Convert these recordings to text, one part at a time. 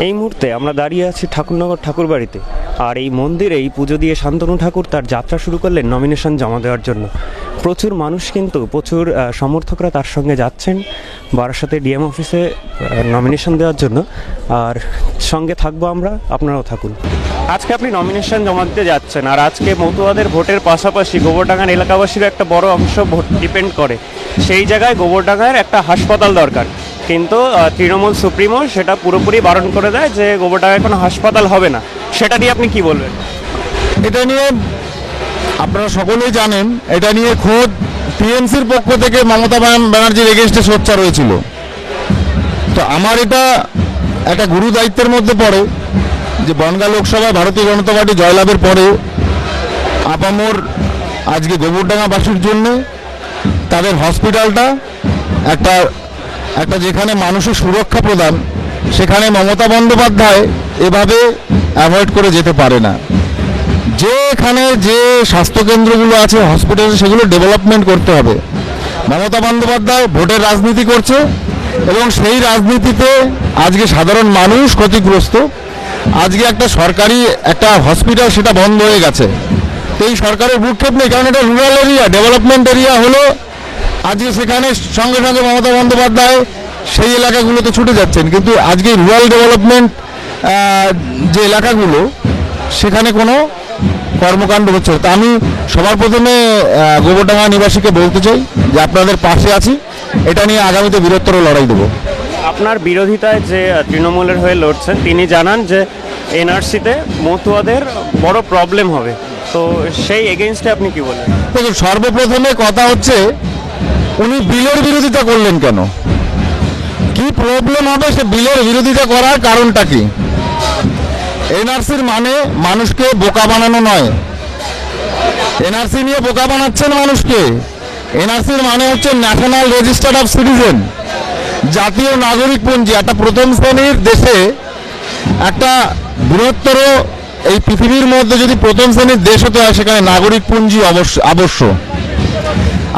এই মুহূর্তে আমরা দাঁড়িয়ে আছি ঠাকুরনগর ঠাকুরবাড়িতে, আর এই মন্দিরেই পুজো দিয়ে শান্তনু ঠাকুর তার যাত্রা শুরু করলেন নমিনেশন জমা দেওয়ার জন্য। প্রচুর মানুষ, কিন্তু প্রচুর সমর্থকরা তার সঙ্গে যাচ্ছেন বারাসাতে ডিএম অফিসে নমিনেশন দেওয়ার জন্য। আর সঙ্গে থাকবো আমরা, আপনারাও থাকুন। আজকে আপনি নমিনেশন জমা দিতে যাচ্ছেন, আর আজকে মতুয়াদের ভোটের পাশাপাশি গোবরডাঙ্গার এলাকাবাসীরও একটা বড় অংশ ভোট ডিপেন্ড করে। সেই জায়গায় গোবরডাঙ্গার একটা হাসপাতাল দরকার, কিন্তু তৃণমূল সুপ্রিমো সেটা পুরোপুরি বারণ করে দেয় যে গোবরডাঙ্গায় কোনো হাসপাতাল হবে না। সেটা নিয়ে আপনি কি বলবেন? এটা নিয়ে আপনারা সকলেই জানেন, এটা নিয়ে খোদ টিএমসির পক্ষ থেকে মমতা ব্যানার্জির এগেনস্টে সোচ্চার হয়েছিল। তো আমার এটা একটা গুরু দায়িত্বের মধ্যে পড়ে যে বনগাঁ লোকসভায় ভারতীয় জনতা পার্টি জয়লাভের পরে আপামর আজকে গোবরডাঙ্গাবাসীর জন্য তাদের হসপিটালটা একটা যেখানে মানুষের সুরক্ষা প্রদান, সেখানে মমতা বন্দ্যোপাধ্যায় এভাবে অ্যাভয়েড করে যেতে পারে না। যেখানে যে স্বাস্থ্যকেন্দ্রগুলো আছে, হসপিটাল, সেগুলো ডেভেলপমেন্ট করতে হবে। মমতা বন্দ্যোপাধ্যায় ভোটের রাজনীতি করছে এবং সেই রাজনীতিতে আজকে সাধারণ মানুষ ক্ষতিগ্রস্ত। আজকে একটা সরকারি একটা হসপিটাল সেটা বন্ধ হয়ে গেছে, তো এই সরকারের ভ্রুক্ষেপ নেই, কারণ এটা রুরাল এরিয়া, ডেভেলপমেন্ট এরিয়া হলো। আজকে সেখানে সঙ্গে সঙ্গে মমতা বন্দ্যোপাধ্যায় সেই এলাকাগুলোতে ছুটে যাচ্ছেন, কিন্তু আজকে রুরাল ডেভেলপমেন্ট যে এলাকাগুলো সেখানে কোনো কর্মকাণ্ড হচ্ছে। তা আমি সবার প্রথমে গোবরডাঙ্গা নিবাসীকে বলতে চাই যে আপনাদের পাশে আছি, এটা নিয়ে আগামীতে বৃহত্তর লড়াই দেবো। আপনার বিরোধিতায় যে তৃণমূলের হয়ে লড়ছেন তিনি জানান যে এনআরসিতে মতুয়াদের বড় প্রবলেম হবে, তো সেই এগেইনস্টে আপনি কি বলেন? দেখুন, সর্বপ্রথমে কথা হচ্ছে উনি বিলের বিরোধিতা করলেন কেন? কি প্রবলেম হবে সে বিলের বিরোধিতা করার কারণটা কি? এনআরসির মানে মানুষকে বোকা বানানো নয়। এনআরসি নিয়ে বোকা বানাচ্ছেন মানুষকে। এনআরসির মানে হচ্ছে ন্যাশনাল রেজিস্টার অফ সিটিজেন, জাতীয় নাগরিকপঞ্জি। একটা প্রথম শ্রেণীর দেশে, একটা বৃহত্তর এই পৃথিবীর মধ্যে যদি প্রথম শ্রেণীর দেশ হতে হয়, সেখানে নাগরিকপঞ্জি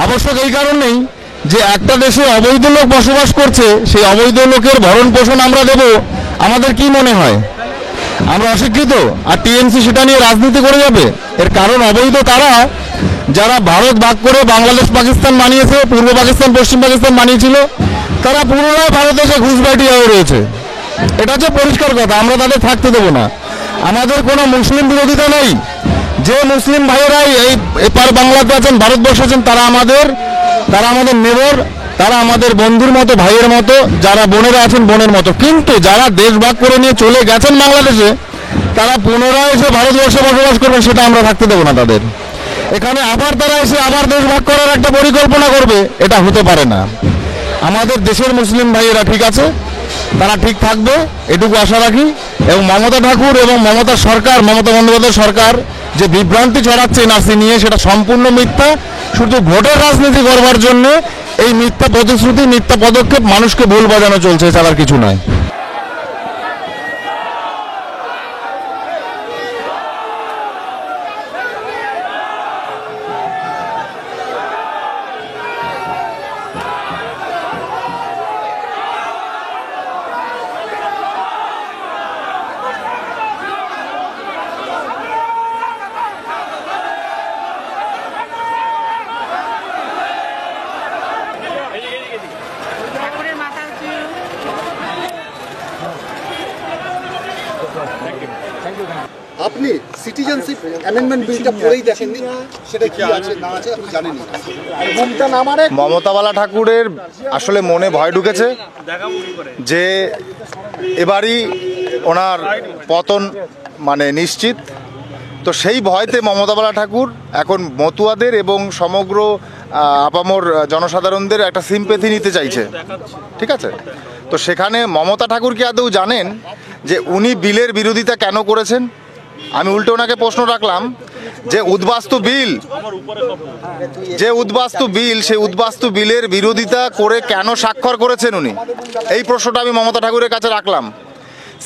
আবশ্যক এই কারণেই যে একটা দেশে অবৈধ লোক বসবাস করছে, সেই অবৈধ লোকের ভরণ পোষণ আমরা দেব। আমাদের কি মনে হয় আমরা অশিক্ষিত? আর টিএমসি সেটা নিয়ে রাজনীতি করে যাবে? এর কারণ অবৈধ তারা যারা ভারত ভাগ করে বাংলাদেশ পাকিস্তান বানিয়েছে, পূর্ব পাকিস্তান পশ্চিম পাকিস্তান বানিয়েছিল, তারা পুনরায় ভারতে এসে ঘুষবাটি হয়ে রয়েছে। এটা হচ্ছে পরিষ্কার কথা। আমরা তাদের থাকতে দেবো না। আমাদের কোনো মুসলিম বিরোধিতা নেই। যে মুসলিম ভাইয়েরাই এই এপার বাংলাতে আছেন, ভারতবর্ষে আছেন, তারা আমাদের নেবর, তারা আমাদের বন্ধুর মতো, ভাইয়ের মতো। যারা বোনেরা আছেন বোনের মতো। কিন্তু যারা দেশ ভাগ করে নিয়ে চলে গেছেন বাংলাদেশে, তারা পুনরায় এসে ভারতবর্ষে বসবাস করবেন, সেটা আমরা থাকতে দেবো না তাদের। এখানে আবার তারা এসে আবার দেশ ভাগ করার একটা পরিকল্পনা করবে, এটা হতে পারে না। আমাদের দেশের মুসলিম ভাইয়েরা ঠিক আছে, তারা ঠিক থাকবে, এটুকু আশা রাখি। এবং মমতা ঠাকুর এবং মমতা সরকার, মমতা বন্দ্যোপাধ্যায় সরকার যে বিভ্রান্তি ছড়াচ্ছে এনআরসি নিয়ে, সেটা সম্পূর্ণ মিথ্যা। শুধু ভোটের রাজনীতি করবার জন্য এই মিথ্যা প্রতিশ্রুতি, মিথ্যা পদক্ষেপ, মানুষকে ভুল বাজানো চলছে, এছাড়া আর কিছু নয়। আপনি সিটিজেনশিপ অ্যামেন্ডমেন্ট বিলটা পড়েই দেখেননি, সেটা কি আছে না আছে আপনি জানেন? মমতাবালা ঠাকুরের আসলে মনে ভয় ঢুকেছে যে এবারই ওনার পতন মানে নিশ্চিত। তো সেই ভয়তে মমতাবালা ঠাকুর এখন মতুয়াদের এবং সমগ্র আপামর জনসাধারণদের একটা সিম্প্যাথি নিতে চাইছে, ঠিক আছে? তো সেখানে মমতা ঠাকুর কি আদৌ জানেন যে উনি বিলের বিরোধিতা কেন করেছেন? আমি উল্টে ওনাকে প্রশ্ন রাখলাম যে উদ্বাস্তু বিল, সেই উদ্বাস্তু বিলের বিরোধিতা করে কেন স্বাক্ষর করেছেন উনি? এই প্রশ্নটা আমি মমতা ঠাকুরের কাছে রাখলাম।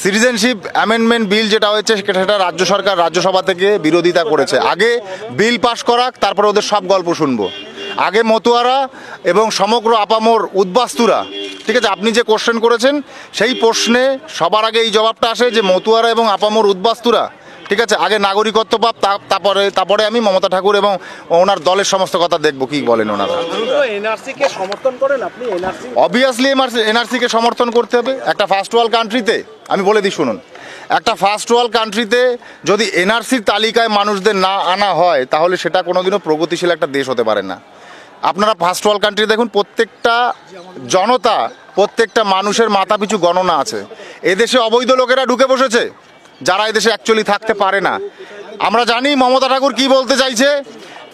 সিটিজেনশিপ অ্যামেন্ডমেন্ট বিল যেটা হয়েছে সেটা রাজ্য সরকার রাজ্যসভা থেকে বিরোধিতা করেছে। আগে বিল পাশ করাক, তারপরে ওদের সব গল্প শুনবো। আগে মতুয়ারা এবং সমগ্র আপামর উদ্বাস্তুরা ঠিক আছে, আপনি যে কোশ্চেন করেছেন সেই প্রশ্নে সবার আগে এই জবাবটা আসে যে মতুয়ারা এবং আপামর উদ্বাস্তুরা, ঠিক আছে, আগে নাগরিকত্ব পাপ, তারপরে আমি মমতা ঠাকুর এবং ওনার দলের সমস্ত কথা দেখবো কি বলেন ওনারা। এনআরসি-কে সমর্থন করেন আপনি? এনআরসি অবভিয়াসলি এনআরসিকে সমর্থন করতে হবে। একটা ফার্স্ট ওয়ার্ল্ড কান্ট্রিতে, আমি বলে দিই শুনুন, একটা ফার্স্ট ওয়ার্ল্ড কান্ট্রিতে যদি এনআরসির তালিকায় মানুষদের না আনা হয় তাহলে সেটা কোনোদিনও প্রগতিশীল একটা দেশ হতে পারে না। আপনারা ফার্স্ট ওয়ার্ল্ড কান্ট্রি দেখুন, প্রত্যেকটা জনতা, প্রত্যেকটা মানুষের মাথাপিছু গণনা আছে। এদেশে অবৈধ লোকেরা ঢুকে বসেছে যারা এদেশে অ্যাকচুয়ালি থাকতে পারে না। আমরা জানি মমতা ঠাকুর কি বলতে চাইছে।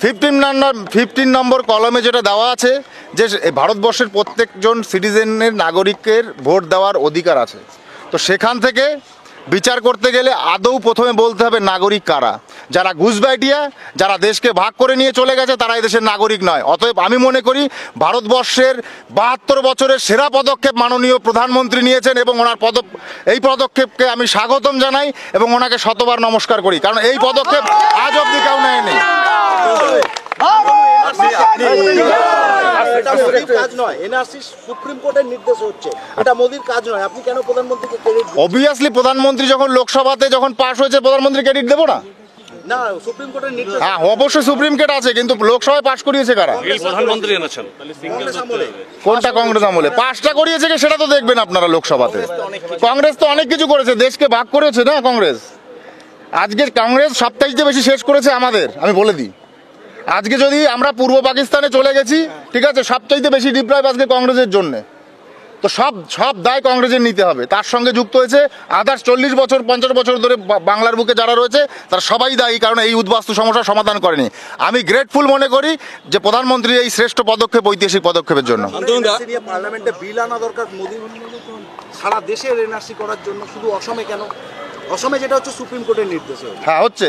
15 নম্বর কলমে যেটা দেওয়া আছে যে ভারতবর্ষের প্রত্যেকজন সিটিজেনের, নাগরিকের ভোট দেওয়ার অধিকার আছে। তো সেখান থেকে বিচার করতে গেলে আদৌ প্রথমে বলতে হবে নাগরিক কারা। যারা ঘুষবাইটিয়া, যারা দেশকে ভাগ করে নিয়ে চলে গেছে, তারা এদেশের নাগরিক নয়। অতএব আমি মনে করি ভারতবর্ষের 72 বছরের সেরা পদক্ষেপ মাননীয় প্রধানমন্ত্রী নিয়েছেন এবং ওনার এই পদক্ষেপকে আমি স্বাগতম জানাই এবং ওনাকে শতবার নমস্কার করি, কারণ এই পদক্ষেপ আজ অব্দি কেউ নেয়নি। এটা মোদির কাজ নয়, এনআরসি সুপ্রিম কোর্টের নির্দেশ হচ্ছে, এটা মোদির কাজ নয়। আপনি কেন প্রধানমন্ত্রীকে ক্রেডিট দিচ্ছেন? অবভিয়াসলি প্রধানমন্ত্রী যখন লোকসভাতে যখন পাশ হয়েছে, প্রধানমন্ত্রী ক্রেডিট দেবো না? না, সুপ্রিম কোর্টের নির্দেশ। হ্যাঁ, অবশ্যই সুপ্রিম কোর্ট আছে, কিন্তু লোকসভায় পাশ করিয়েছে কারা? প্রধানমন্ত্রী এনেছেন। কংগ্রেস আমলে। কোনটা কংগ্রেস আমলে? পাশটা করিয়েছে কি সেটা তো দেখবেন আপনারা লোকসভাতে। কংগ্রেস তো অনেক কিছু করেছে, দেশকে ভাগ করেছে না কংগ্রেস। আজকে কংগ্রেস সবচাইতে বেশি শেষ করেছে আমাদের, আমি বলে দিই। আজকে যদি আমরা পূর্ব পাকিস্তানে চলে গেছি, ঠিক আছে, সবচাইতে বেশি ডিপ্রাইভ আজকে কংগ্রেসের জন্য। তো সব দায় কংগ্রেসের নিতে হবে। তার সঙ্গে যুক্ত হয়েছে আদার্স 40 বছর 50 বছর ধরে বাংলার বুকে যারা রয়েছে তারা সবাই দায়ী, কারণ এই উদ্বাস্তু সমস্যার সমাধান করেনি। আমি গ্রেটফুল মনে করি যে প্রধানমন্ত্রীর এই শ্রেষ্ঠ পদক্ষেপ, ঐতিহাসিক পদক্ষেপের জন্য। এনআরসি নিয়ে পার্লামেন্টে বিল আনা দরকার মোদি সারা দেশের এনআরসি করার জন্য, শুধু অসমে কেন? অসমে যেটা হচ্ছে সুপ্রিম কোর্টের নির্দেশে হচ্ছে। হ্যাঁ, হচ্ছে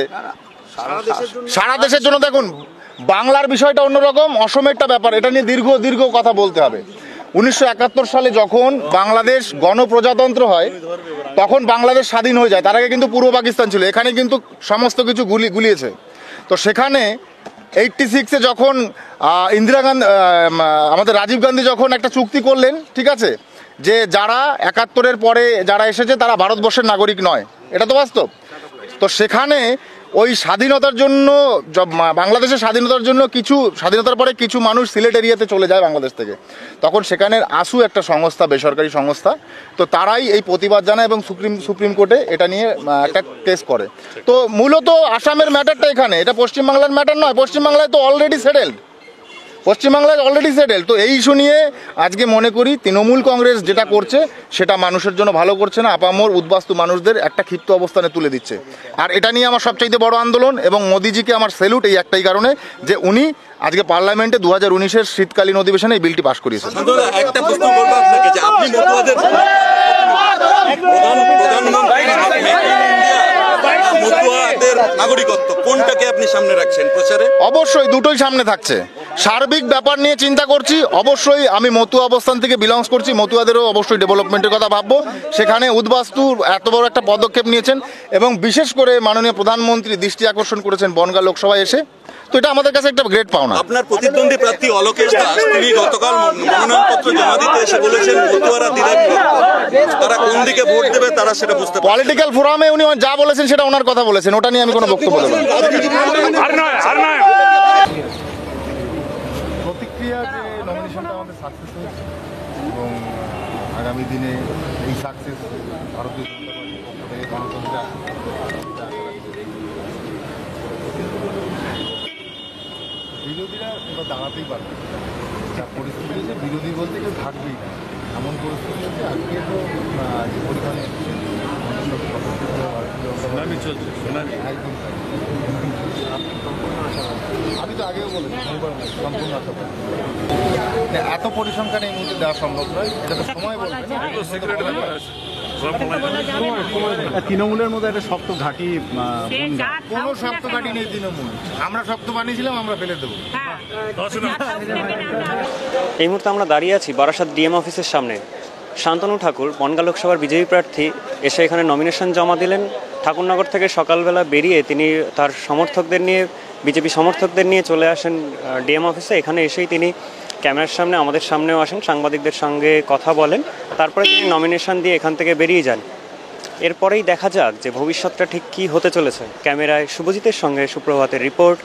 সারা দেশের জন্য। সারা দেশের জন্য। দেখুন, বাংলার বিষয়টা অন্যরকম, অসমেরটা ব্যাপার, এটা নিয়ে দীর্ঘ কথা বলতে হবে। 1971 সালে যখন বাংলাদেশ গণপ্রজাতন্ত্র হয় তখন বাংলাদেশ স্বাধীন হয়ে যায়। তার আগে কিন্তু পূর্ব পাকিস্তান ছিল, এখানে কিন্তু সমস্ত কিছু গুলিয়েছে। তো সেখানে 86-এ যখন ইন্দিরা গান্ধী, আমাদের রাজীব গান্ধী যখন একটা চুক্তি করলেন, ঠিক আছে, যে যারা 71-এর পরে যারা এসেছে তারা ভারতবর্ষের নাগরিক নয়, এটা তো বাস্তব। তো সেখানে ওই স্বাধীনতার জন্য, বাংলাদেশের স্বাধীনতার জন্য স্বাধীনতার পরে কিছু মানুষ সিলেট এরিয়াতে চলে যায় বাংলাদেশ থেকে। তখন সেখানের আসু একটা সংস্থা, বেসরকারি সংস্থা, তো তারাই এই প্রতিবাদ জানায় এবং সুপ্রিম কোর্টে এটা নিয়ে একটা কেস করে। তো মূলত আসামের ম্যাটারটা এখানে, এটা পশ্চিমবাংলার ম্যাটার নয়। পশ্চিমবাংলায় তো অলরেডি সেটেলড, তো এই ইস্যু নিয়ে আজকে মনে করি তৃণমূল কংগ্রেস যেটা করছে সেটা মানুষের জন্য ভালো করছে না, আপামর উদ্বাস্তু মানুষদের একটা ক্ষিপ্ত অবস্থানে তুলে দিচ্ছে। আর এটা নিয়ে আমার সবচাইতে বড় আন্দোলন এবং মোদিজিকে আমার স্যালুট এই একটাই কারণে যে উনি আজকে পার্লামেন্টে 2019-এর শীতকালীন অধিবেশনে এই বিলটি পাশ করিয়েছেন। একটা প্রশ্ন করবো আপনাকে যে আপনি মতুয়াদের মতুয়াদের নাগরিকত্ব কোনটাকে আপনি সামনে রাখছেন প্রচারে? অবশ্যই দুটোই সামনে থাকছে। সার্বিক ব্যাপার নিয়ে চিন্তা করছি। অবশ্যই আমি মতুয়া অবস্থান থেকে বিলংস করছি, মতুয়াদেরও অবশ্যই ডেভেলপমেন্টের কথা ভাববো। সেখানে উদ্বাস্তু এত বড় একটা পদক্ষেপ নিয়েছেন এবং বিশেষ করে মাননীয় প্রধানমন্ত্রী দৃষ্টি আকর্ষণ করেছেন বনগাঁ লোকসভায় এসে, তো এটা আমাদের কাছে একটা গ্রেট পাওনা। আপনার প্রতিদ্বন্দ্বী প্রার্থী অলোকেশ দাস তিনি গতকাল মনোনয়নপত্র জমা দিতে এসে বলেছেন মতুয়ারা তারা কোন দিকে ভোট দেবে তারা সেটা বুঝতে পারে। পলিটিক্যাল ফোরামে উনি যা বলেছেন সেটা ওনার কথা বলেছেন, ওটা নিয়ে আমি কোনো বক্তব্য দেবো না। প্রতিক্রিয়া যে নমিনেশনটা আমাদের সাকসেস হয়েছে এবং আগামী দিনে এই সাকসেস ভারতীয় জনতা পার্টির পক্ষ থেকে গণতন্ত্রে বিরোধীরা এবার দাঁড়াতেই পারবে। যা পরিস্থিতি হয়েছে, বিরোধী বলতে কেউ থাকবেই না, এমন পরিস্থিতি হচ্ছে। আজকে তো যে পরিমাণে আমি তো আগেও বলেছি সম্পূর্ণ আশাবাদী। এত পরিসংখ্যান এই মুহূর্তে দেওয়া সম্ভব নয়, এটা তো সময় বলবে না। তৃণমূলের মধ্যে একটা শক্ত ঘাঁটি, কোনো শক্ত ঘাঁটি নেই তৃণমূল। আমরা শক্ত বানিয়েছিলাম, আমরা ফেলে দেবো। এই মুহূর্তে আমরা দাঁড়িয়ে আছি বারাসাত ডিএম অফিসের সামনে। শান্তনু ঠাকুর বনগাঁ লোকসভার বিজয়ী প্রার্থী এসে এখানে নমিনেশন জমা দিলেন। ঠাকুরনগর থেকে সকালবেলা বেরিয়ে তিনি তার সমর্থকদের নিয়ে, বিজেপি সমর্থকদের নিয়ে চলে আসেন ডিএম অফিসে। এখানে এসেই তিনি ক্যামেরার সামনে আমাদের সামনেও আসেন, সাংবাদিকদের সঙ্গে কথা বলেন, তারপরে তিনি নমিনেশন দিয়ে এখান থেকে বেরিয়ে যান। এরপরেই দেখা যাক যে ভবিষ্যৎটা ঠিক কী হতে চলেছে। ক্যামেরায় শুভজিতের সঙ্গে সুপ্রভাতের রিপোর্ট।